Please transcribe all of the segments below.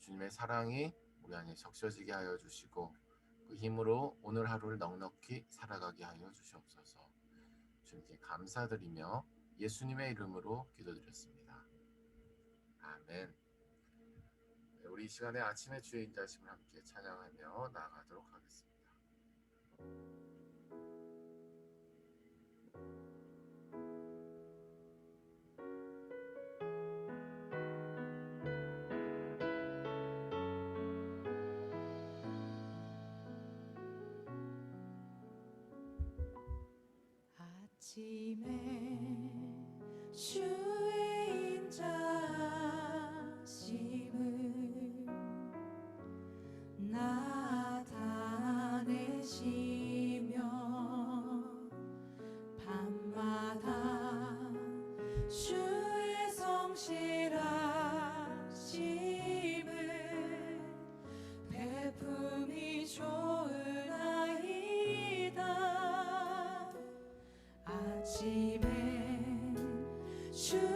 주님의 사랑이 우리 안에 적셔지게 하여 주시고 그 힘으로 오늘 하루를 넉넉히 살아가게 하여 주시옵소서. 주님께 감사드리며 예수님의 이름으로 기도드렸습니다. 아멘. 네, 우리 이 시간에 아침의 주의 인자심을 함께 찬양하며 나아가도록 하겠습니다. 아침에 주의 인자심을 나타내시며 밤마다 주의 성실하심을 베품이 좋으나이다. 아침에 주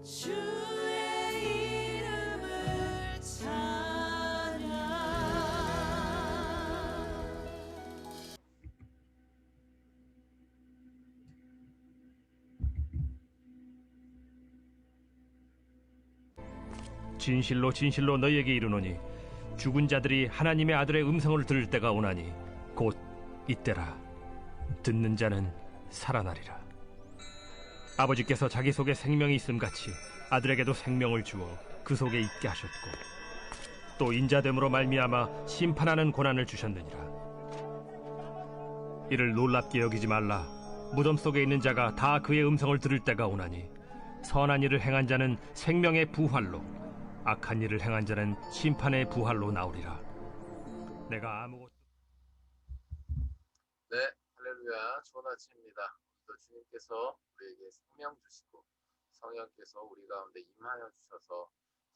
주의 이름을 찬양. 진실로 진실로 너희에게 이르노니 죽은 자들이 하나님의 아들의 음성을 들을 때가 오나니 곧 이때라. 듣는 자는 살아나리라. 아버지께서 자기 속에 생명이 있음같이 아들에게도 생명을 주어 그 속에 있게 하셨고 또 인자됨으로 말미암아 심판하는 고난을 주셨느니라. 이를 놀랍게 여기지 말라. 무덤 속에 있는 자가 다 그의 음성을 들을 때가 오나니 선한 일을 행한 자는 생명의 부활로 악한 일을 행한 자는 심판의 부활로 나오리라. 내가 아무것도 네, 할렐루야. 좋은 아침입니다. 또 주님께서 우리에게 생명 주시고 성령께서 우리 가운데 임하여 주셔서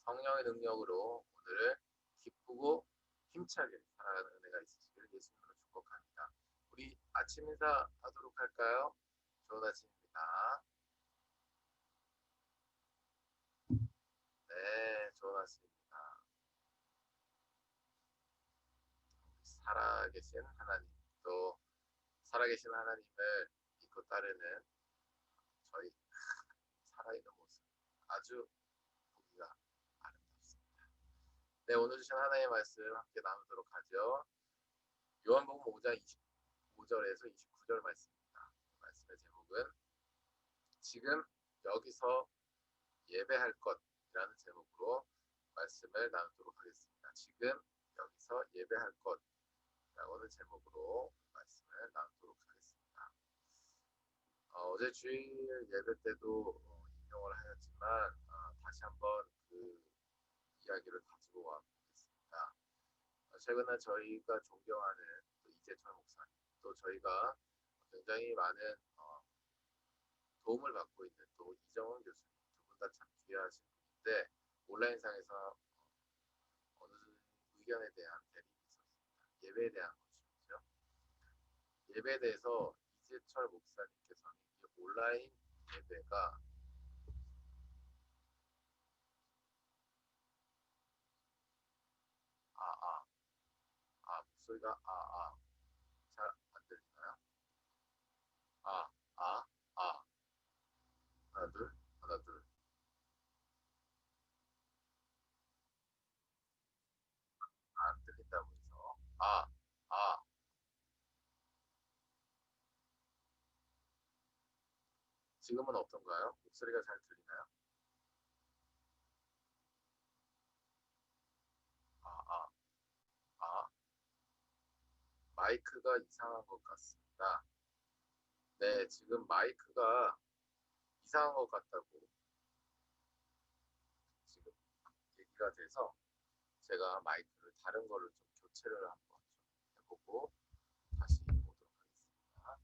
성령의 능력으로 오늘을 기쁘고 힘차게 살아가는 은혜가 있으시기를 예수님으로 축복합니다. 우리 아침 인사 하도록 할까요? 좋은 아침입니다. 네, 좋은 아침입니다. 살아계신 하나님, 또 살아계신 하나님을 믿고 따르는 저희 살아있는 모습 아주 보기가 아름답습니다. 네, 오늘 주신 하나님의 말씀 함께 나누도록 하죠. 요한복음 5장 25절에서 29절 말씀입니다. 말씀의 제목은 지금 여기서 예배할 것이라는 제목으로 말씀을 나누도록 하겠습니다. 지금 여기서 예배할 것이라는 제목으로 말씀을 나누도록 하겠습니다. 어제 주일 예배 때도 인용을 하였지만 다시 한번 그 이야기를 가지고 와 보겠습니다. 최근에 저희가 존경하는 또 이재철 목사님, 또 저희가 굉장히 많은 도움을 받고 있는 또 이정훈 교수님 두 분 다 참 귀하신 분인데 온라인상에서 어느 의견에 대한 대립이 있었습니다. 예배에 대한 것이죠. 예배에 대해서 이재철 목사님께서는 이 온라인 예배가 목소리가 잘 안 들리나요? 하나 둘 안 들린다고 해서 지금은 어떤가요? 목소리가 잘 들리나요? 마이크가 이상한 것 같습니다. 네, 지금 마이크가 이상한 것 같다고 지금 얘기가 돼서 제가 마이크를 다른 걸로 좀 교체를 한번 좀 해보고 다시 보도록 하겠습니다.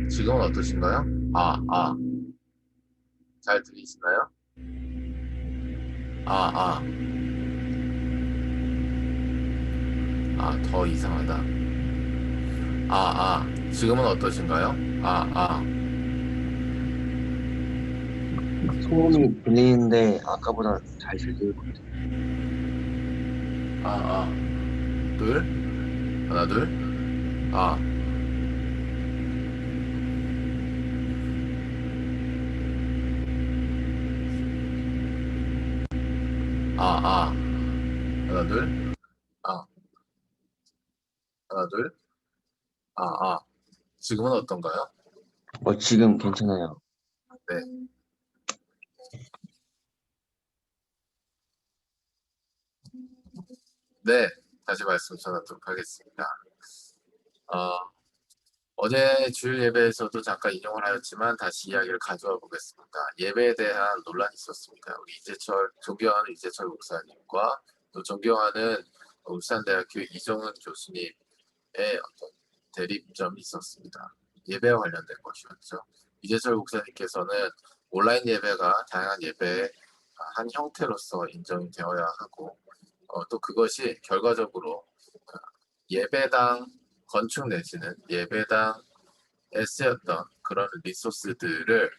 지금은 어떠신가요? 잘 들리시나요? 더 이상하다. 지금은 어떠신가요? 소음이 들리는데 아까보다 잘 들릴 것 같아요. 둘, 하나, 둘, 하나, 둘. 아, 하나, 둘. 지금은 어떤가요? 지금 괜찮아요. 네. 네, 다시 말씀 전하도록 하겠습니다. 어, 어제 주일 예배에서도 잠깐 인용을 하였지만 다시 이야기를 가져와 보겠습니다. 예배에 대한 논란이 있었습니다. 우리 존경하는 이재철 목사님과 또 존경하는 울산대학교 이종은 교수님의 어떤 대립점이 있었습니다. 예배와 관련된 것이었죠. 이재철 목사님께서는 온라인 예배가 다양한 예배의 한 형태로서 인정이 되어야 하고 또 그것이 결과적으로 예배당 건축 내지는 예배당에 쓰였던 그런 리소스들을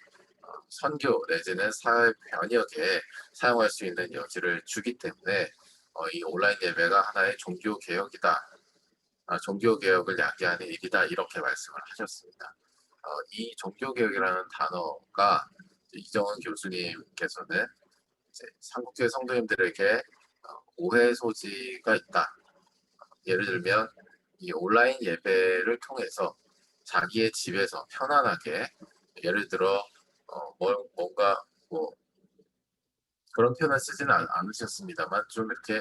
선교 내지는 사회 변혁에 사용할 수 있는 여지를 주기 때문에 이 온라인 예배가 하나의 종교 개혁이다. 종교 개혁을 야기하는 일이다. 이렇게 말씀을 하셨습니다. 이 종교 개혁이라는 단어가 이정은 교수님께서는 이제 한국교회 성도님들에게 오해 소지가 있다. 예를 들면 이 온라인 예배를 통해서 자기의 집에서 편안하게 예를 들어 뭔가 뭐 그런 표현을 쓰지는 않으셨습니다만 좀 이렇게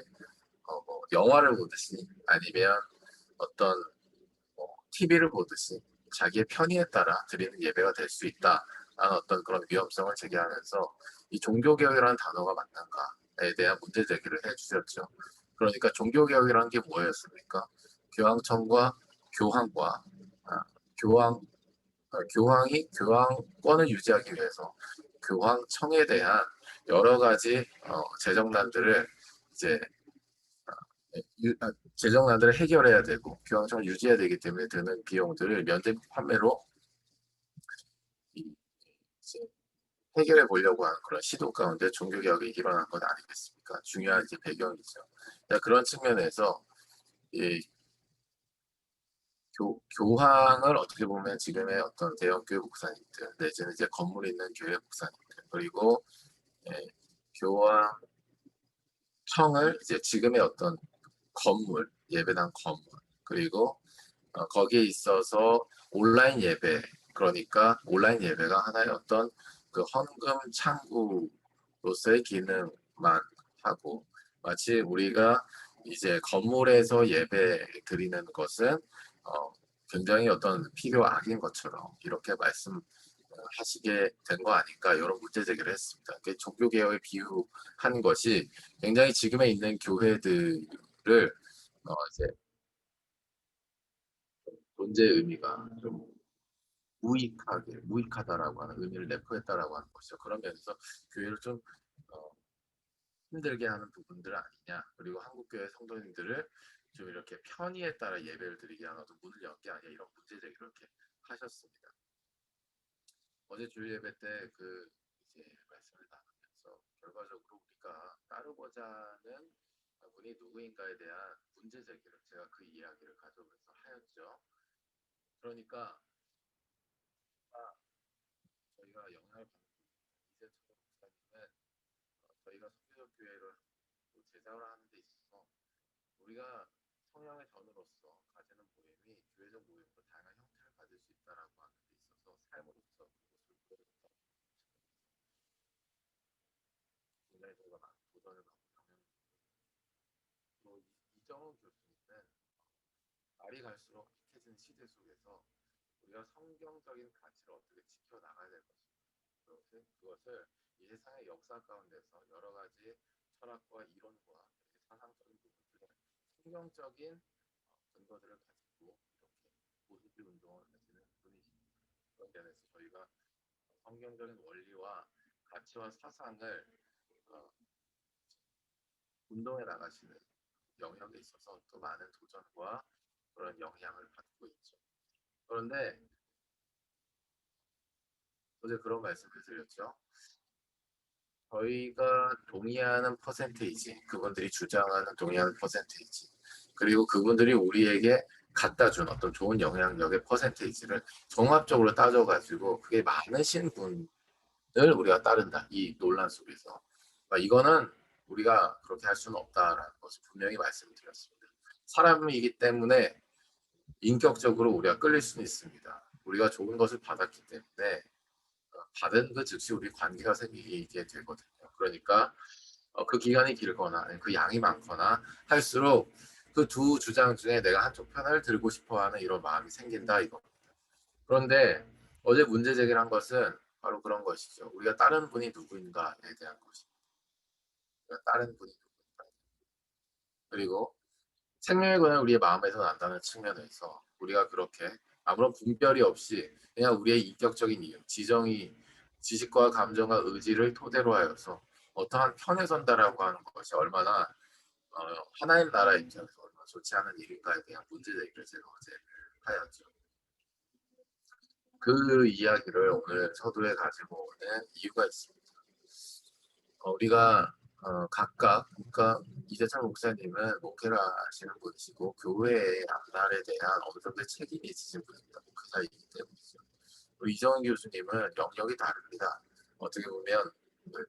뭐 영화를 보듯이 아니면 어떤 TV를 보듯이 자기의 편의에 따라 드리는 예배가 될 수 있다라는 어떤 그런 위험성을 제기하면서 이 종교개혁이라는 단어가 맞는가에 대한 문제 제기를 해주셨죠. 그러니까 종교개혁이라는 게 뭐였습니까? 교황청과 교황과 교황이 교황권을 유지하기 위해서 교황청에 대한 여러 가지 재정난들을 이제 재정난들을 해결해야 되고 교황청을 유지해야 되기 때문에 드는 비용들을 면제 판매로 해결해 보려고 하는 그런 시도 가운데 종교개혁이 일어난 것 아니겠습니까? 중요한 이제 배경이죠. 그런 측면에서 이 교황을 어떻게 보면 지금의 어떤 대형교회 목사님들 내지는 이제 건물 있는 교회 목사님들 그리고 교황청을 이제 지금의 어떤 건물 예배당 건물 그리고 거기에 있어서 온라인 예배 그러니까 온라인 예배가 하나의 어떤 그 헌금 창구로서의 기능만 하고 마치 우리가 이제 건물에서 예배 드리는 것은 굉장히 어떤 필요 악인 것처럼 이렇게 말씀하시게 된 거 아닐까 이런 문제 제기를 했습니다. 종교 개혁에 비유한 것이 굉장히 지금에 있는 교회들을 이제 존재 의미가 좀 무익하다라고 하는 의미를 내포했다라고 하는 것이죠. 그런 면에서 교회를 좀 힘들게 하는 부분들 아니냐. 그리고 한국교회 성도님들을 좀 이렇게 편의에 따라 예배를 드리게 하는 어떤 문을 연 게 아니냐 이런 문제 제기를 이렇게 하셨습니다. 어제 주일 예배 때 그 이제 말씀을 나누면서 결과적으로 우리가 따르고자 하는 분이 누구인가에 대한 문제 제기를 제가 그 이야기를 가져오면서 하였죠. 그러니까 저희가 영향을 받는 이재철 목사님은 저희가 선교적 교회를 제자를 하는 데 있어서 우리가 성령의 전으로서 가지는 모임이 교회적 모임으로 다양한 형태를 가질 수 있다라고 하는 데 있어서 삶으로서 그것을 보여줬다. 굉장히 저희가 많은 도전을 받고 영향을 또 이정은 교수님은 날이 갈수록 핫해진 시대 속에서 우리가 성경적인 가치를 어떻게 지켜나가야 될 것인가 그것을 이 세상의 역사 가운데서 여러 가지 철학과 이론과 사상적인 부분들을 성경적인 근거들을 가지고 이렇게 보수주의 운동을 하시는 분이십니다. 그런 면에서 저희가 성경적인 원리와 가치와 사상을 운동해 나가시는 영역에 있어서 또 많은 도전과 그런 영향을 받고 있죠. 그런데 어제 그런 말씀을 드렸죠. 저희가 동의하는 퍼센테이지, 그분들이 주장하는 동의하는 퍼센테이지, 그리고 그분들이 우리에게 갖다 준 어떤 좋은 영향력의 퍼센테이지를 종합적으로 따져가지고 그게 많으신 분을 우리가 따른다. 이 논란 속에서. 이거는 우리가 그렇게 할 수는 없다라는 것을 분명히 말씀드렸습니다. 사람이기 때문에 인격적으로 우리가 끌릴 수는 있습니다. 우리가 좋은 것을 받았기 때문에 받은 그 즉시 우리 관계가 생기게 되거든요. 그러니까 그 기간이 길거나 그 양이 많거나 할수록 그 두 주장 중에 내가 한쪽 편을 들고 싶어하는 이런 마음이 생긴다 이겁니다. 그런데 어제 문제 제기를 한 것은 바로 그런 것이죠. 우리가 다른 분이 누구인가에 대한 것입니다. 다른 분이 누구인가. 그리고 생명의 권한 우리의 마음에서 난다는 측면에서 우리가 그렇게 아무런 분별이 없이 그냥 우리의 인격적인 이유, 지식과 감정과 의지를 토대로 하여서 어떠한 편에 선다라고 하는 것이 얼마나 하나님 나라 입장에서 얼마나 좋지 않은 일인가에 대한 문제 제기를 제가 어제 하였죠. 그 이야기를 오늘 서두에 가지고 오는 이유가 있습니다. 우리가 각각, 그러니까 이재철 목사님은 목회를 하시는 분이시고 교회의 앞날에 대한 어느 정도의 책임이 있으신 분입니다. 목회자이기 때문이죠. 이정은 교수님은 영역이 다릅니다. 어떻게 보면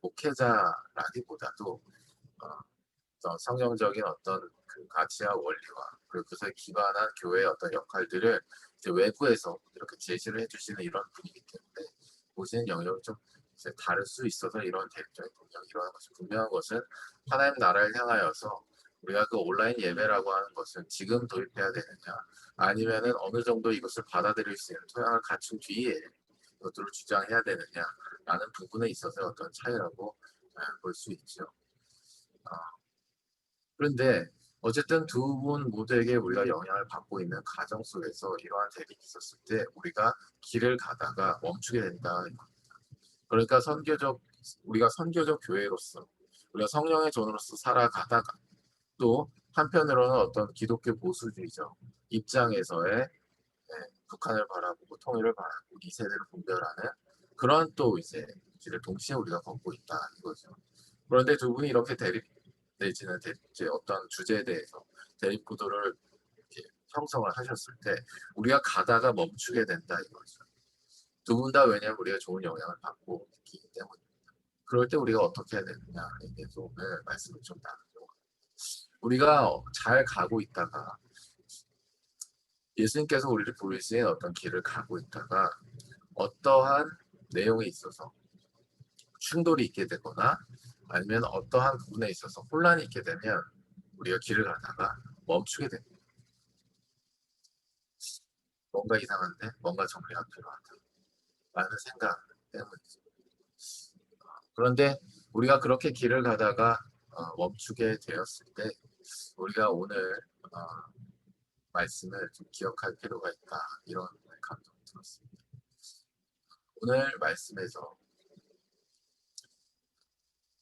목회자라기보다도 성경적인 어떤 그 가치와 원리와 그리고 그것에 기반한 교회의 어떤 역할들을 이제 외부에서 이렇게 제시를 해주시는 이런 분이기 때문에 보시는 영역이 좀 이제 다를 수 있어서 이런 대립적인 동력이 일어나는 것이 분명한 것은 하나님 나라를 향하여서 우리가 그 온라인 예배라고 하는 것은 지금 도입해야 되느냐 아니면은 어느 정도 이것을 받아들일 수 있는 토양을 갖춘 뒤에 이것들을 주장해야 되느냐라는 부분에 있어서 어떤 차이라고 볼 수 있죠. 그런데 어쨌든 두 분 모두에게 우리가 영향을 받고 있는 가정 속에서 이러한 대립이 있었을 때 우리가 길을 가다가 멈추게 된다. 그러니까 우리가 선교적 교회로서 우리가 성령의 전으로서 살아가다가 또 한편으로는 어떤 기독교 보수주의적 입장에서의 북한을 바라보고 통일을 바라보고 이 세대를 분별하는 그런 또 이제 길을 동시에 우리가 걷고 있다 이거죠. 그런데 두 분이 이렇게 내지는 이제 어떤 주제에 대해서 대립 구도를 형성을 하셨을 때 우리가 가다가 멈추게 된다 이거죠. 두 분 다 왜냐하면 우리가 좋은 영향을 받고 있기 때문입니다. 그럴 때 우리가 어떻게 해야 되느냐에 대해서 오늘 말씀을 좀 나누고 우리가 잘 가고 있다가 예수님께서 우리를 부르신 어떤 길을 가고 있다가 어떠한 내용에 있어서 충돌이 있게 되거나 아니면 어떠한 부분에 있어서 혼란이 있게 되면 우리가 길을 가다가 멈추게 됩니다. 뭔가 이상한데? 뭔가 정리가 필요하다. 라는 생각 때문이죠. 그런데 우리가 그렇게 길을 가다가 멈추게 되었을 때 우리가 오늘 말씀을 좀 기억할 필요가 있다. 이런 감정이 들었습니다. 오늘 말씀에서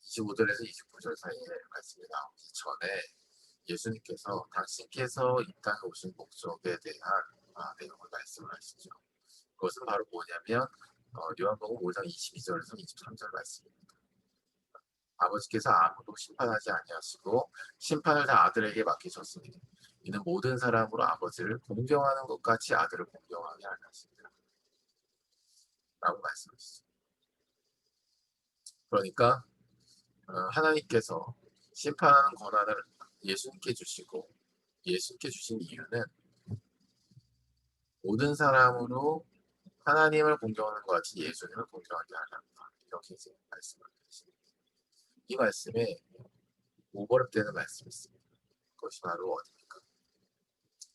25절에서 29절 사이에 말씀이 나오기 전에 예수님께서 당신께서 이 땅에 오신 목적에 대한 내용을 말씀을 하시죠. 그것은 바로 뭐냐면 요한복음 5장 22절에서 23절 말씀입니다. 아버지께서 아무도 심판하지 아니하시고 심판을 다 아들에게 맡기셨으니 이는 모든 사람으로 아버지를 공경하는 것 같이 아들을 공경하게 하시니라 라고 말씀하시죠. 그러니까 하나님께서 심판하는 권한을 예수님께 주시고 예수님께 주신 이유는 모든 사람으로 하나님을 공경하는 것 같이 예수님을 공경하게 하려다 이렇게 이제 말씀을 드립니다. 이 말씀에 오버랩되는 말씀이 있습니다. 그것이 바로 어디입니까?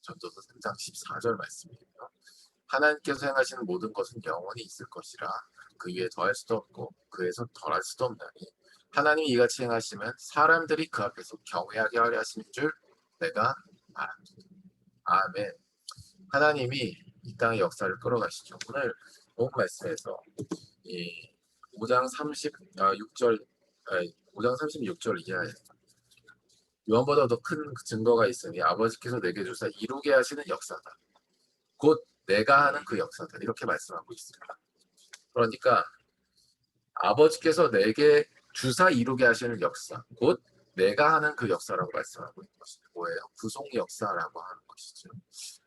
전도서 3장 14절 말씀이에요. 하나님께서 행하시는 모든 것은 영원히 있을 것이라 그 위에 더할 수도 없고 그에서 덜할 수도 없나니 하나님이 이같이 행하시면 사람들이 그 앞에서 경외하게 하려 하시는 줄 내가 알았다. 아멘. 하나님이 이 땅의 역사를 끌어가시죠. 오늘 본 말씀에서 이 5장 36절 이하에 요한보다 더 큰 증거가 있으니 아버지께서 내게 주사 이루게 하시는 역사다. 곧 내가 하는 그 역사다. 이렇게 말씀하고 있습니다. 그러니까 아버지께서 내게 주사 이루게 하시는 역사, 곧 내가 하는 그 역사라고 말씀하고 있는 것이 뭐예요? 구속 역사라고 하는 것이죠.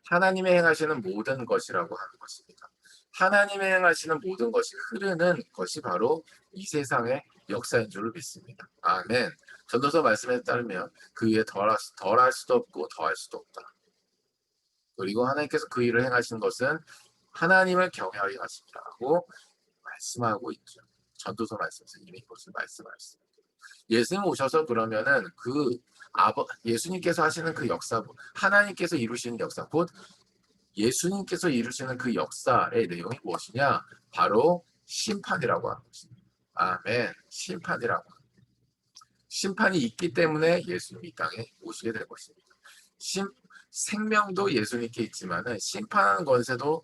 하나님의 행하시는 모든 것이라고 하는 것입니다. 하나님이 행하시는 모든 것이 흐르는 것이 바로 이 세상의 역사인 줄을 믿습니다. 아멘. 전도서 말씀에 따르면 그 위에 덜할 수도 없고 더할 수도 없다. 그리고 하나님께서 그 일을 행하신 것은 하나님을 경외하게 하시라고 말씀하고 있죠. 전도서 말씀에서 이미 그것을 말씀하셨습니다. 예수님 오셔서 그러면은 예수님께서 하시는 그 역사, 하나님께서 이루시는 역사, 곧 예수님께서 이루시는 그 역사의 내용이 무엇이냐? 바로 심판이라고 하는 것입니다. 아멘. 심판이라고. 심판이 있기 때문에 예수님이 이 땅에 오시게 될 것입니다. 생명도 예수님께 있지만은 심판하는 권세도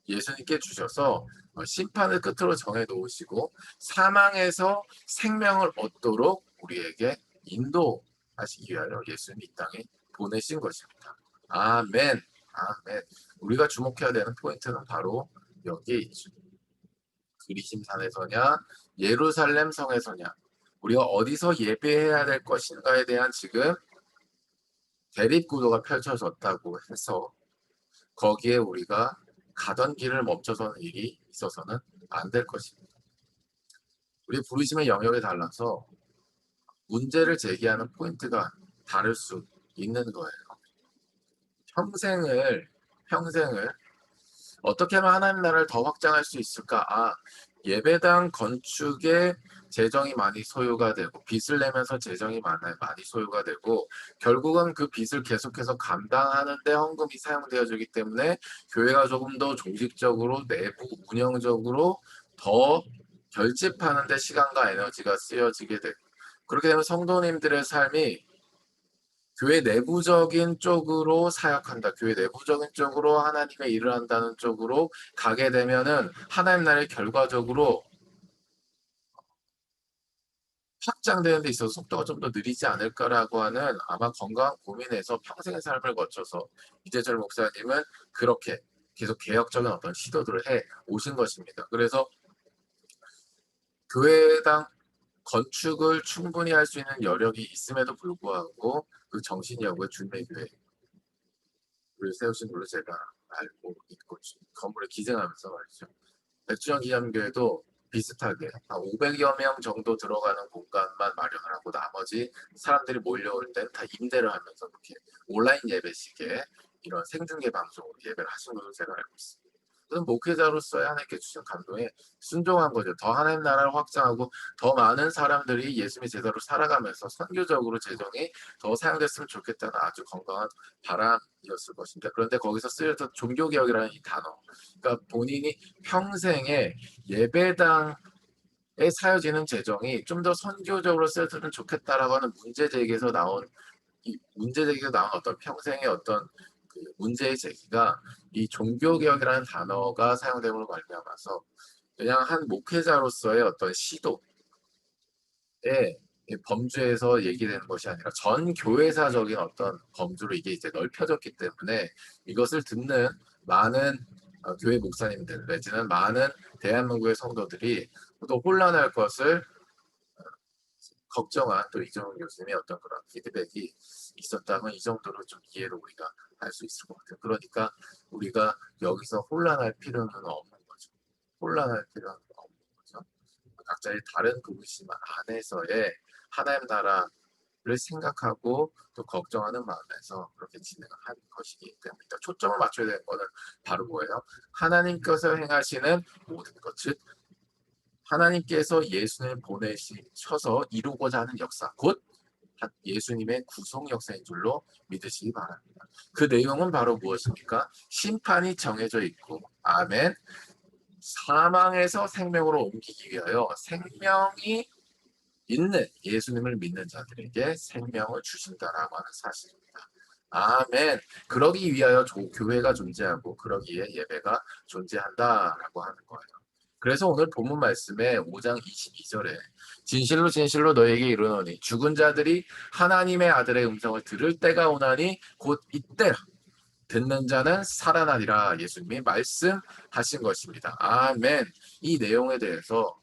예수님께 주셔서 심판을 끝으로 정해 놓으시고 사망에서 생명을 얻도록 우리에게 인도하시기 위하여 예수님이 이 땅에 보내신 것입니다. 아멘. 아멘. 우리가 주목해야 되는 포인트는 바로 여기에 있죠. 그리심산에서냐 예루살렘 성에서냐, 우리가 어디서 예배해야 될 것인가에 대한 지금 대립구도가 펼쳐졌다고 해서 거기에 우리가 가던 길을 멈춰서는 일이 있어서는 안 될 것입니다. 우리 부르심의 영역이 달라서 문제를 제기하는 포인트가 다를 수 있는 거예요. 평생을 어떻게 하면 하나님 나라를 더 확장할 수 있을까? 예배당 건축에 재정이 많이 소요가 되고 빚을 내면서 재정이 많이 소요가 되고 결국은 그 빚을 계속해서 감당하는데 헌금이 사용되어지기 때문에 교회가 조금 더 조직적으로 내부 운영적으로 더 결집하는 데 시간과 에너지가 쓰여지게 되고, 그렇게 되면 성도님들의 삶이 교회 내부적인 쪽으로 사역한다, 교회 내부적인 쪽으로 하나님의 일을 한다는 쪽으로 가게 되면은 하나님 나라의 결과적으로 확장되는 데 있어서 속도가 좀 더 느리지 않을까라고 하는 아마 건강한 고민에서 평생의 삶을 거쳐서 이재철 목사님은 그렇게 계속 개혁적인 어떤 시도들을 해 오신 것입니다. 그래서 교회당 건축을 충분히 할 수 있는 여력이 있음에도 불구하고 그 정신여고의 준매교회를 세우신 걸로 제가 알고 있고, 건물을 기증하면서 말이죠. 백주년 기념교회도 비슷하게 한 500여 명 정도 들어가는 공간만 마련을 하고 나머지 사람들이 몰려올 땐 다 임대를 하면서 그렇게 온라인 예배식의 이런 생중계 방송으로 예배를 하신 것으로 제가 알고 있습니다. 저는 목회자로서의 하나님께 주신 감동에 순종한 거죠. 더 하나님 나라를 확장하고 더 많은 사람들이 예수님의 제자로 살아가면서 선교적으로 재정이 더 사용됐으면 좋겠다는 아주 건강한 바람이었을 것입니다. 그런데 거기서 쓰였던 종교개혁이라는 이 단어, 그러니까 본인이 평생에 예배당에 사여지는 재정이 좀 더 선교적으로 쓰였으면 좋겠다라고 하는 문제제기에서 나온 어떤 평생의 어떤 그 문제의 제기가 이 종교개혁이라는 단어가 사용됨으로 말미암아서 그냥 한 목회자로서의 어떤 시도의 범주에서 얘기되는 것이 아니라 전 교회사적인 어떤 범주로 이게 이제 넓혀졌기 때문에 이것을 듣는 많은 교회 목사님들 내지는 많은 대한민국의 성도들이 또 혼란할 것을 걱정한 또 이정훈 교수님의 어떤 그런 피드백이 있었다면 이 정도로 좀 이해를 우리가 할 수 있을 것 같아요. 그러니까 우리가 여기서 혼란할 필요는 없는 거죠. 혼란할 필요는 없는 거죠. 각자의 다른 부르심 안에서의 하나님 나라를 생각하고 또 걱정하는 마음에서 그렇게 진행을 한 것이기 때문이다. 초점을 맞춰야 되는 것은 바로 뭐예요? 하나님께서 행하시는 모든 것, 즉 하나님께서 예수님을 보내셔서 이루고자 하는 역사, 곧 예수님의 구속 역사인 줄로 믿으시기 바랍니다. 그 내용은 바로 무엇입니까? 심판이 정해져 있고, 아멘, 사망에서 생명으로 옮기기 위하여 생명이 있는 예수님을 믿는 자들에게 생명을 주신다라고 하는 사실입니다. 아멘. 그러기 위하여 교회가 존재하고 그러기에 예배가 존재한다라고 하는 거예요. 그래서 오늘 본문 말씀에 5장 22절에 진실로 진실로 너에게 이르노니 죽은 자들이 하나님의 아들의 음성을 들을 때가 오나니 곧 이때라. 듣는 자는 살아나리라. 예수님이 말씀하신 것입니다. 아멘. 이 내용에 대해서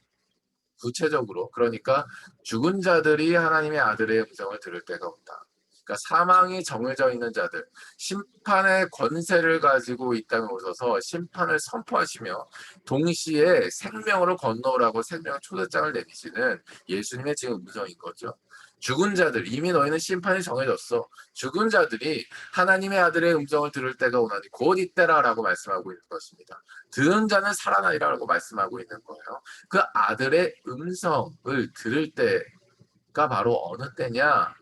구체적으로, 그러니까 죽은 자들이 하나님의 아들의 음성을 들을 때가 온다. 그러니까 사망이 정해져 있는 자들, 심판의 권세를 가지고 이 땅에 오셔서 심판을 선포하시며 동시에 생명으로 건너오라고 생명 초대장을 내미시는 예수님의 지금 음성인 거죠. 죽은 자들, 이미 너희는 심판이 정해졌어. 죽은 자들이 하나님의 아들의 음성을 들을 때가 오나니 곧 이때라라고 말씀하고 있는 것입니다. 들은 자는 살아나리라고 말씀하고 있는 거예요. 그 아들의 음성을 들을 때가 바로 어느 때냐?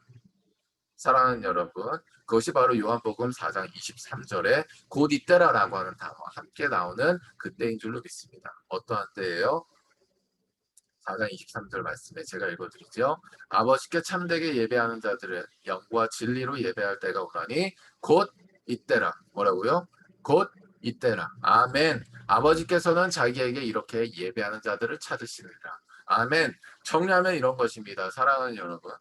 사랑하는 여러분, 그것이 바로 요한복음 4장 23절에 곧 이때라라고 하는 단어와 함께 나오는 그때인 줄로 믿습니다. 어떠한 때예요? 4장 23절 말씀에 제가 읽어드리죠. 아버지께 참되게 예배하는 자들은 영과 진리로 예배할 때가 오나니 곧 이때라. 뭐라고요? 곧 이때라. 아멘. 아버지께서는 자기에게 이렇게 예배하는 자들을 찾으시느니라. 아멘. 정리하면 이런 것입니다. 사랑하는 여러분,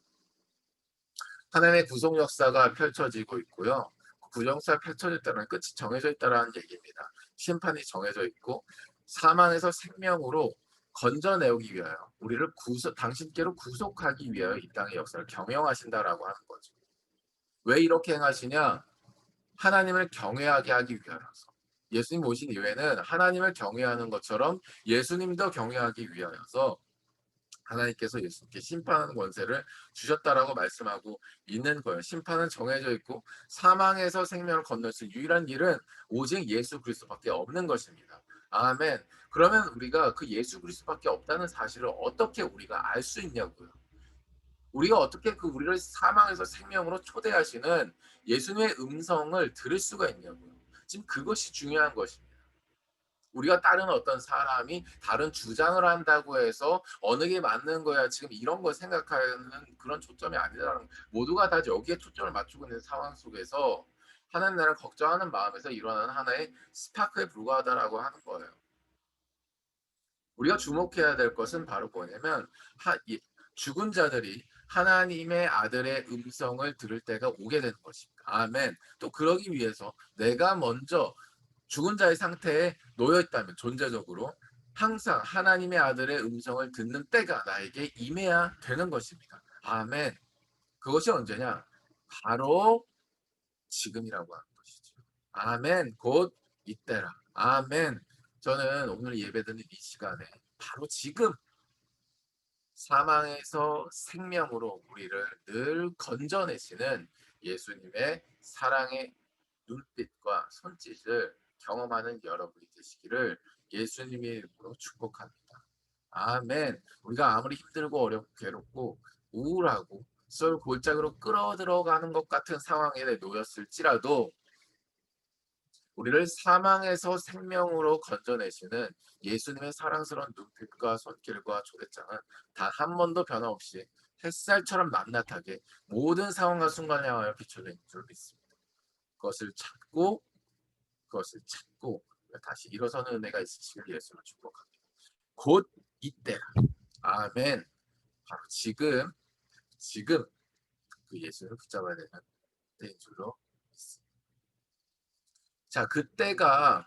하나님의 구속 역사가 펼쳐지고 있고요. 구속 역사가 펼쳐졌다는 끝이 정해져 있다는 얘기입니다. 심판이 정해져 있고 사망에서 생명으로 건져내오기 위하여 우리를 당신께로 구속하기 위하여 이 땅의 역사를 경영하신다라고 하는 거죠. 왜 이렇게 행하시냐? 하나님을 경외하게 하기 위하여서. 예수님 오신 이후에는 하나님을 경외하는 것처럼 예수님도 경외하기 위하여서 하나님께서 예수님께 심판하는 권세를 주셨다라고 말씀하고 있는 거예요. 심판은 정해져 있고 사망에서 생명을 건널 수 있는 유일한 길은 오직 예수 그리스도밖에 없는 것입니다. 아멘. 그러면 우리가 그 예수 그리스도밖에 없다는 사실을 어떻게 우리가 알 수 있냐고요. 우리가 어떻게 그 우리를 사망에서 생명으로 초대하시는 예수님의 음성을 들을 수가 있냐고요. 지금 그것이 중요한 것입니다. 우리가 다른 어떤 사람이 다른 주장을 한다고 해서 어느 게 맞는 거야 지금 이런 걸 생각하는 그런 초점이 아니라는, 모두가 다 여기에 초점을 맞추고 있는 상황 속에서 하나님 나라를 걱정하는 마음에서 일어나는 하나의 스파크에 불과하다라고 하는 거예요. 우리가 주목해야 될 것은 바로 뭐냐면 죽은 자들이 하나님의 아들의 음성을 들을 때가 오게 되는 것입니다. 아멘. 또 그러기 위해서 내가 먼저 죽은 자의 상태에 놓여 있다면 존재적으로 항상 하나님의 아들의 음성을 듣는 때가 나에게 임해야 되는 것입니다. 아멘. 그것이 언제냐? 바로 지금이라고 하는 것이죠. 아멘. 곧 이때라. 아멘. 저는 오늘 예배드리는 이 시간에 바로 지금 사망에서 생명으로 우리를 늘 건져내시는 예수님의 사랑의 눈빛과 손짓을 경험하는 여러분이 되시기를 예수님의 이름으로 축복합니다. 아멘. 우리가 아무리 힘들고 어렵고 괴롭고 우울하고 썰 골짜기로 끌어들어가는 것 같은 상황에 놓였을지라도 우리를 사망에서 생명으로 건져내시는 예수님의 사랑스러운 눈빛과 손길과 초대장은 단 한 번도 변함없이 햇살처럼 낱낱하게 모든 상황과 순간에 하여 비춰져 있는 줄 믿습니다. 그것을 찾고 다시 일어서는 은혜가 있으시길 예수를 축복합니다. 곧 이때라. 아멘. 바로 지금 그 예수를 붙잡아야 되는 때인 줄로 믿습니다. 자, 그때가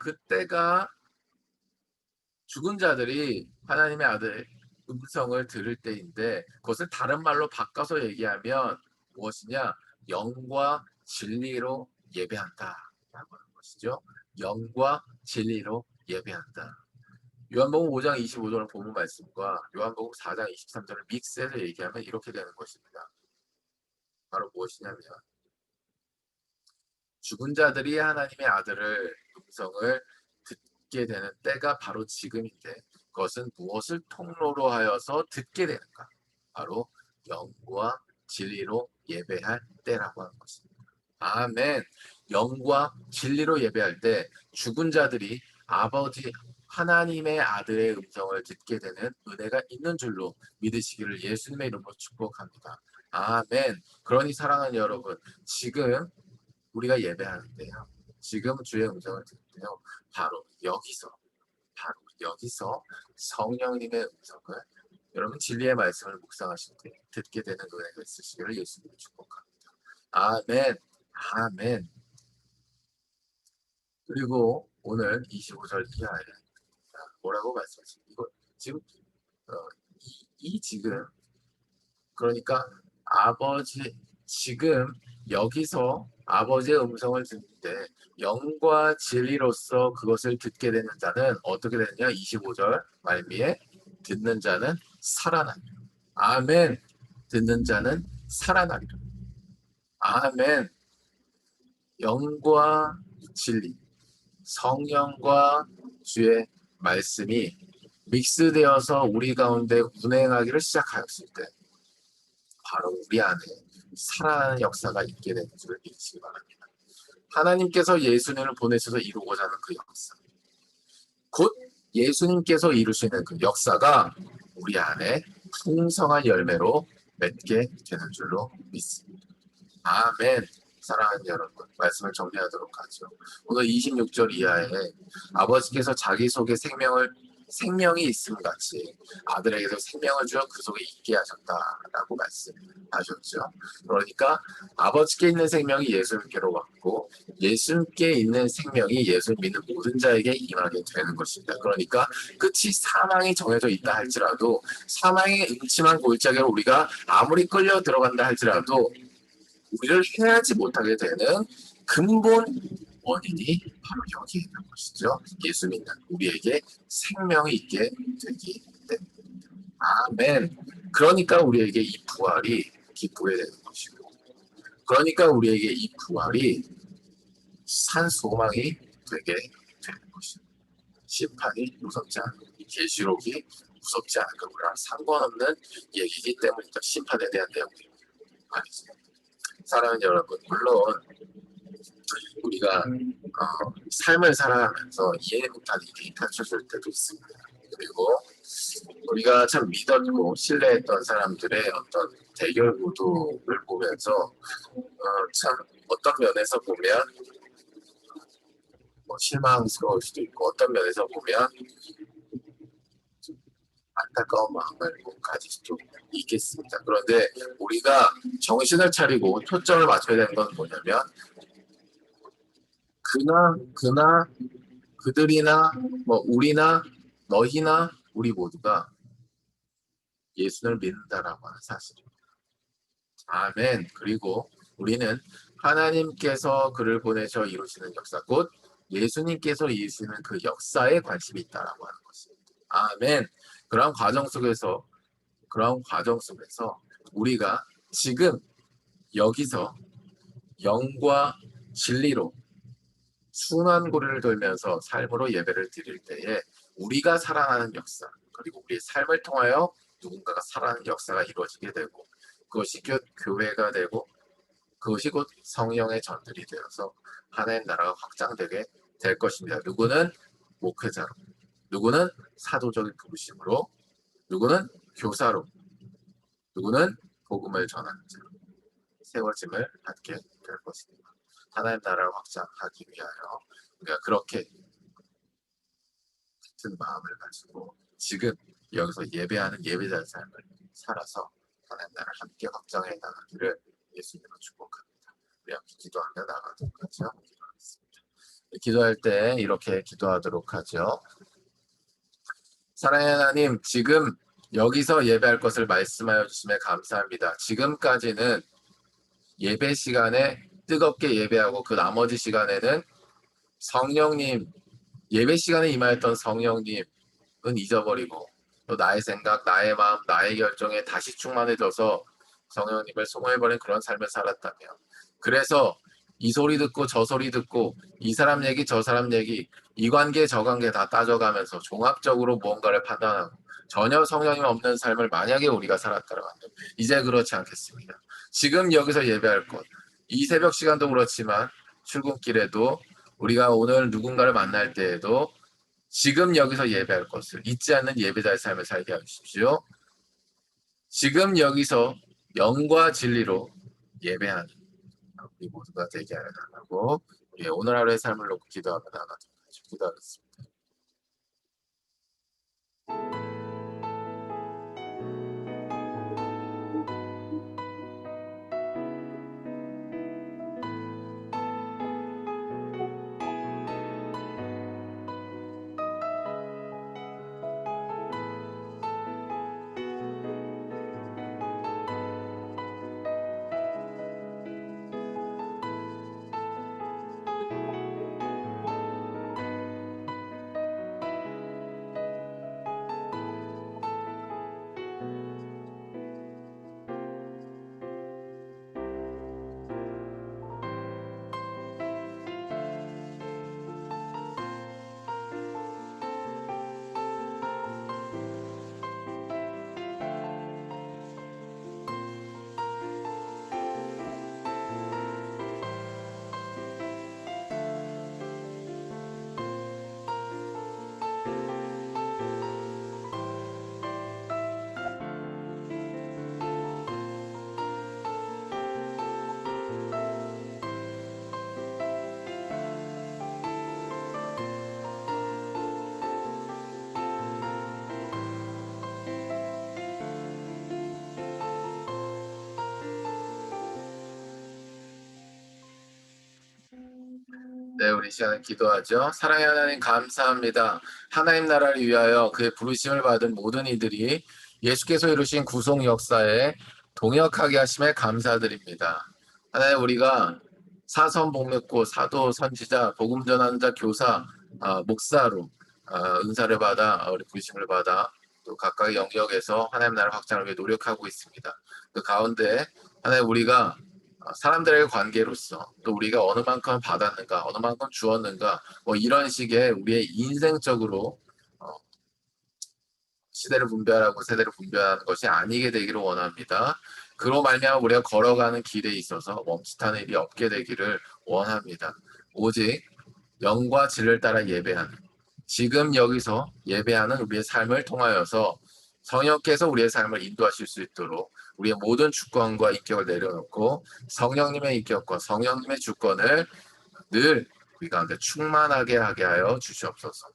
죽은 자들이 하나님의 아들의 음성을 들을 때인데, 그것을 다른 말로 바꿔서 얘기하면 무엇이냐? 영과 진리로 예배한다 라고 하는 것이죠. 영과 진리로 예배한다. 요한복음 5장 25절을 본문 말씀과 요한복음 4장 23절을 믹스해서 얘기하면 이렇게 되는 것입니다. 바로 무엇이냐면 죽은 자들이 하나님의 아들의 음성을 듣게 되는 때가 바로 지금인데, 그것은 무엇을 통로로 하여서 듣게 되는가? 바로 영과 진리로 예배할 때라고 하는 것입니다. 아멘. 영과 진리로 예배할 때 죽은 자들이 아버지 하나님의 아들의 음성을 듣게 되는 은혜가 있는 줄로 믿으시기를 예수님의 이름으로 축복합니다. 아멘. 그러니 사랑하는 여러분, 지금 우리가 예배하는데요, 지금 주의 음성을 듣는데요, 바로 여기서 성령님의 음성을 여러분 진리의 말씀을 묵상하실 때 듣게 되는 은혜가 있으시기를 예수님을 축복합니다. 아멘. 아멘. 그리고 오늘 25절 이하에 뭐라고 말씀하십니까? 이거 지금 지금 그러니까 아버지 지금 여기서 아버지의 음성을 듣는데 영과 진리로서 그것을 듣게 되는 자는 어떻게 되느냐? 25절 말미에 듣는 자는 살아나리라. 아멘. 듣는 자는 살아나리라. 아멘. 영과 진리, 성령과 주의 말씀이 믹스되어서 우리 가운데 운행하기를 시작하였을 때 바로 우리 안에 살아나는 역사가 있게 되는 줄을 믿으시기 바랍니다. 하나님께서 예수님을 보내셔서 이루고자 하는 그 역사, 곧 예수님께서 이루시는 그 역사가 우리 안에 풍성한 열매로 맺게 되는 줄로 믿습니다. 아멘. 사랑하는 여러분, 말씀을 정리하도록 하죠. 오늘 26절 이하에 아버지께서 자기 속에 생명이 있음 같이 아들에게도 생명을 주어 그 속에 있게 하셨다라고 말씀하셨죠. 그러니까 아버지께 있는 생명이 예수님께로 왔고 예수님께 있는 생명이 예수 믿는 모든 자에게 임하게 되는 것입니다. 그러니까 끝이 사망이 정해져 있다 할지라도 사망의 음침한 골짜기로 우리가 아무리 끌려 들어간다 할지라도 우리를 해하지 못하게 되는 근본 원인이 바로 여기에 있는 것이죠. 예수 믿는 우리에게 생명이 있게 되기 때문입니다. 아멘. 그러니까 우리에게 이 부활이 기쁘게 되는 것이고, 그러니까 우리에게 이 부활이 산 소망이 되게 되는 것입니다. 심판이 무섭지 않은, 계시록이 무섭지 않은 것과 상관없는 얘기이기 때문이죠. 심판에 대한 내용이 아니죠. 사랑하는 여러분, 물론 우리가 삶을 살아가면서 이해 못하는 일이 펼쳐질 때도 있습니다. 그리고 우리가 참 믿었고 신뢰했던 사람들의 어떤 대결 구도를 보면서 참 어떤 면에서 보면 실망스러울 수도 있고 어떤 면에서 보면 안타까운 마음을 가질 수도 있겠습니다. 그런데 우리가 정신을 차리고 초점을 맞춰야 되는 건 뭐냐면 그나 그들이나 우리나 너희나 우리 모두가 예수를 믿는다라고 하는 사실입니다. 아멘. 그리고 우리는 하나님께서 그를 보내셔 이루시는 역사, 곧 예수님께서 이루시는 그 역사에 관심이 있다라고 하는 것입니다. 아멘. 그런 과정 속에서 우리가 지금 여기서 영과 진리로 순환 고리를 돌면서 삶으로 예배를 드릴 때에 우리가 살아나는 역사, 그리고 우리의 삶을 통하여 누군가가 살아나는 역사가 이루어지게 되고 그것이 곧 교회가 되고 그것이 곧 성령의 전들이 되어서 하나님 나라가 확장되게 될 것입니다. 누구는 목회자로, 누구는 사도적인 부르심으로, 누구는 교사로, 누구는 복음을 전하는 자로 세워짐을 받게 될 것입니다. 하나님 나라를 확장하기 위하여 우리가 그렇게 같은 마음을 가지고 지금 여기서 예배하는 예배자의 삶을 살아서 하나님 나라를 함께 확장해 나가기를 예수님으로 축복합니다. 우리 함께 기도하며 나가도록 하죠. 기도하겠습니다. 기도할 때 이렇게 기도하도록 하죠. 사랑하는 하나님, 지금 여기서 예배할 것을 말씀하여 주심에 감사합니다. 지금까지는 예배 시간에 뜨겁게 예배하고 그 나머지 시간에는 성령님, 예배 시간에 임하였던 성령님은 잊어버리고 또 나의 생각, 나의 마음, 나의 결정에 다시 충만해져서 성령님을 소모해버린 그런 삶을 살았다며, 그래서 이 소리 듣고 저 소리 듣고 이 사람 얘기 저 사람 얘기 이 관계 저 관계 다 따져가면서 종합적으로 무언가를 판단하고 전혀 성령님 없는 삶을 만약에 우리가 살았다면 이제 그렇지 않겠습니다. 지금 여기서 예배할 것, 이 새벽 시간도 그렇지만 출근길에도 우리가 오늘 누군가를 만날 때에도 지금 여기서 예배할 것을 잊지 않는 예배자의 삶을 살게 하십시오. 지금 여기서 영과 진리로 예배하는 우리 모두가 되게 하여 달라고 오늘 하루의 삶을 놓고 기도하며 나가도록 하죠. 기도하겠습니다. 네, 우리 시간에 기도하죠. 사랑의 하나님 감사합니다. 하나님 나라를 위하여 그의 부르심을 받은 모든 이들이 예수께서 이루신 구속 역사에 동역하게 하심에 감사드립니다. 하나님, 우리가 사선 복맥고 사도 선지자 복음 전하는 자 교사 목사로 은사를 받아 우리 부르심을 받아 또 각각의 영역에서 하나님 나라 확장을 위해 노력하고 있습니다. 그 가운데 하나님, 우리가 사람들의 관계로서 또 우리가 어느 만큼 받았는가, 어느 만큼 주었는가, 뭐 이런 식의 우리의 인생적으로 시대를 분별하고 세대를 분별하는 것이 아니게 되기를 원합니다. 그로 말미암아 우리가 걸어가는 길에 있어서 멈칫하는 일이 없게 되기를 원합니다. 오직 영과 진리를 따라 예배하는, 지금 여기서 예배하는 우리의 삶을 통하여서 성령께서 우리의 삶을 인도하실 수 있도록 우리의 모든 주권과 인격을 내려놓고 성령님의 인격과 성령님의 주권을 늘 우리 가운데 충만하게 하게 하여 주시옵소서.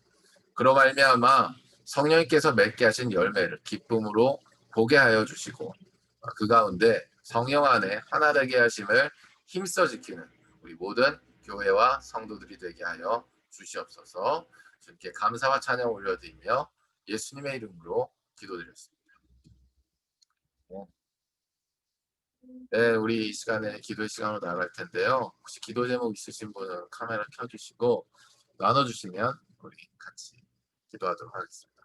그로 말미암아 성령님께서 맺게 하신 열매를 기쁨으로 보게 하여 주시고 그 가운데 성령 안에 하나 되게 하심을 힘써 지키는 우리 모든 교회와 성도들이 되게 하여 주시옵소서. 주님께 감사와 찬양 올려드리며 예수님의 이름으로 기도드렸습니다. 네, 우리 이 시간에 기도 시간으로 나갈 텐데요. 혹시 기도 제목 있으신 분은 카메라 켜주시고 나눠주시면 우리 같이 기도하도록 하겠습니다.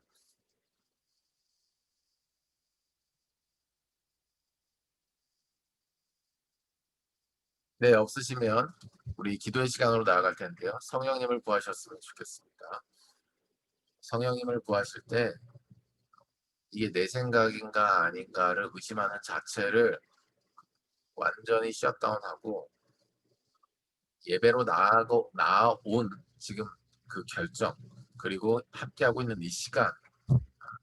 네, 없으시면 우리 기도의 시간으로 나아갈 텐데요. 성령님을 구하셨으면 좋겠습니다. 성령님을 구하실 때 이게 내 생각인가 아닌가를 의심하는 자체를 완전히 셧다운하고 예배로 나아온 지금 그 결정, 그리고 함께하고 있는 이 시간,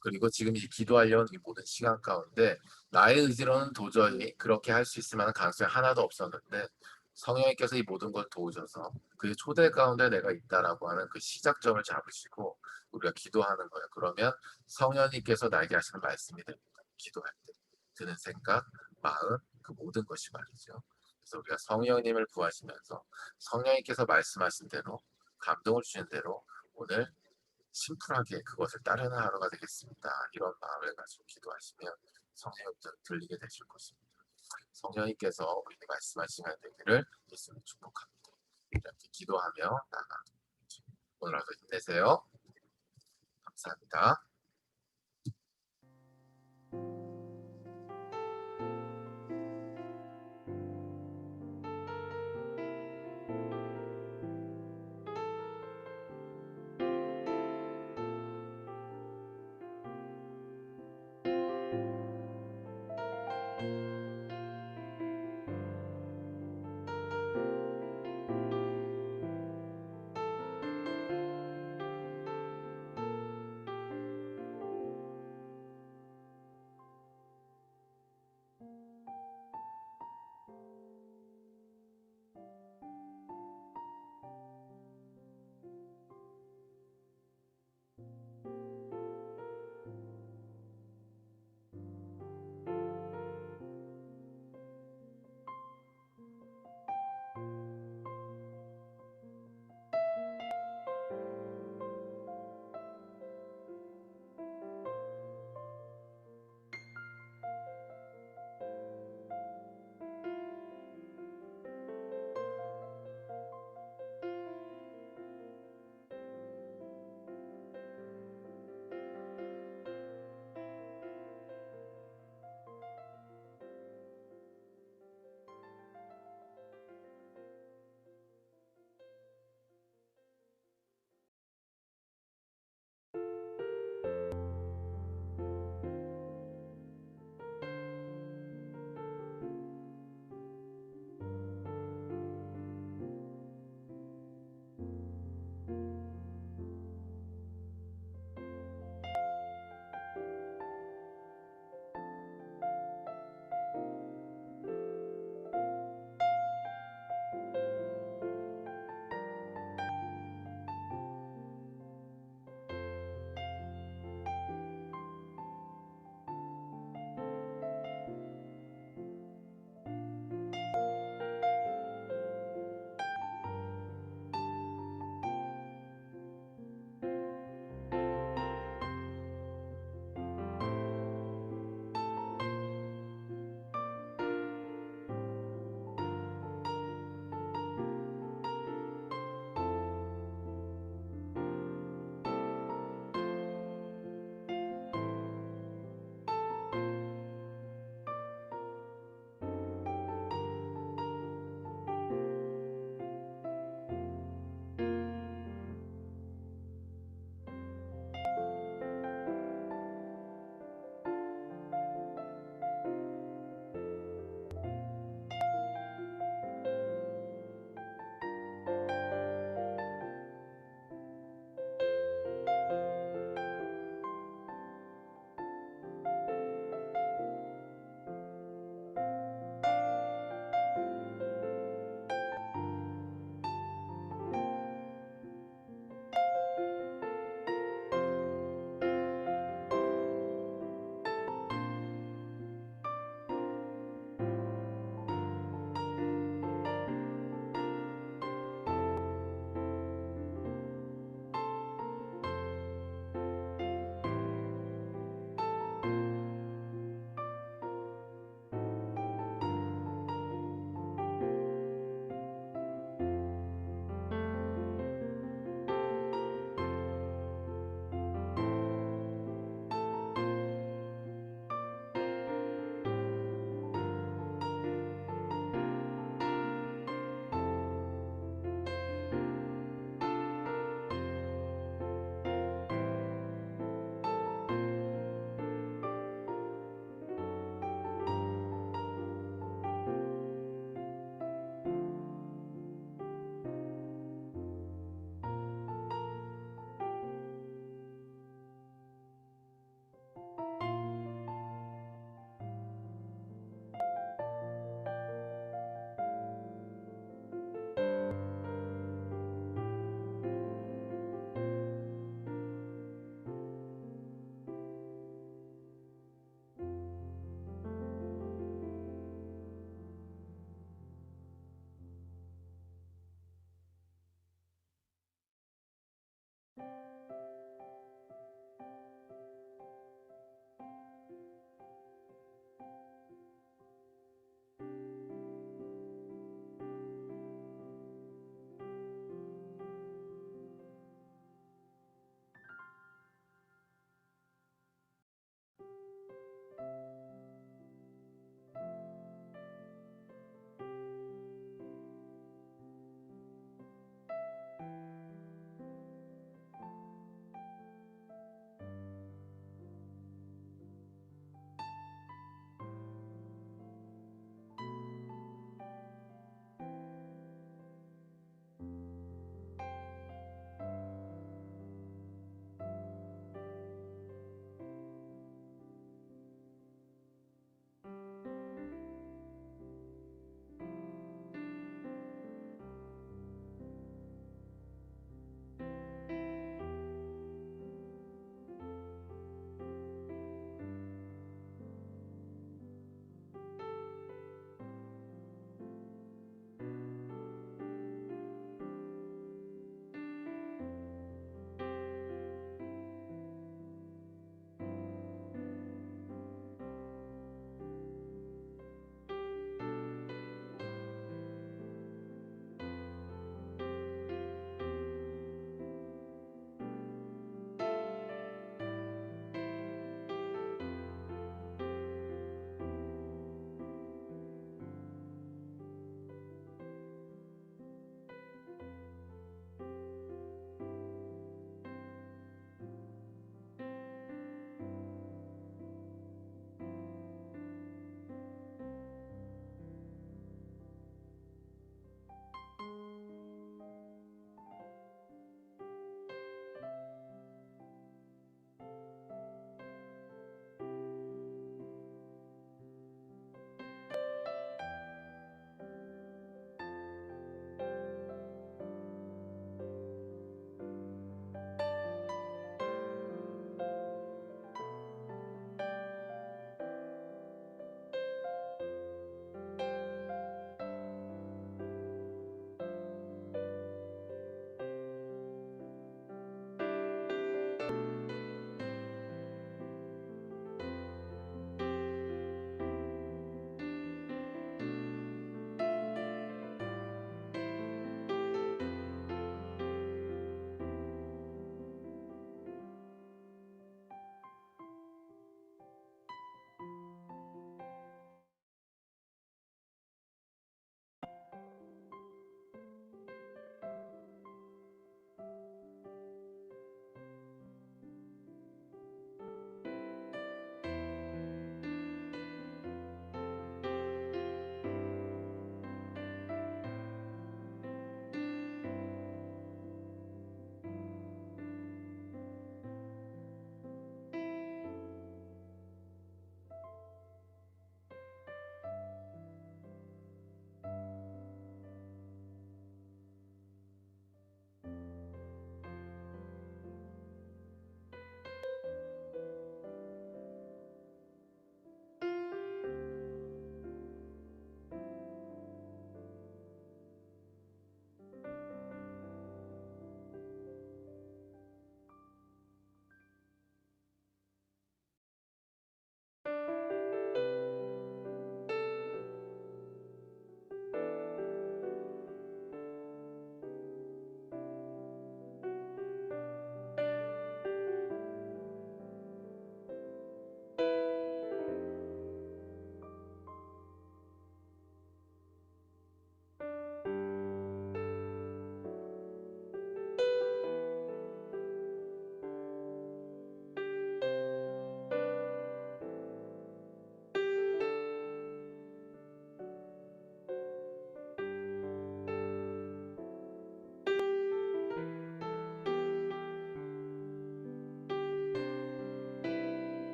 그리고 지금 이 기도하려는 이 모든 시간 가운데 나의 의지로는 도저히 그렇게 할 수 있을 만한 가능성이 하나도 없었는데 성령님께서 이 모든 걸 도우셔서 그 초대 가운데 내가 있다라고 하는 그 시작점을 잡으시고 우리가 기도하는 거예요. 그러면 성령님께서 나에게 하시는 말씀이 됩니다. 기도할 때 드는 생각, 마음, 그 모든 것이 말이죠. 그래서 우리가 성령님을 구하시면서 성령님께서 말씀하신 대로 감동을 주신 대로 오늘 심플하게 그것을 따르는 하루가 되겠습니다. 이런 마음을 가지고 기도하시면 성령님께서 들리게 되실 것입니다. 성령님께서 우리에게 말씀하시면 되기를 예수님 축복합니다. 이렇게 기도하며 나가 오늘 하루 힘내세요. 감사합니다.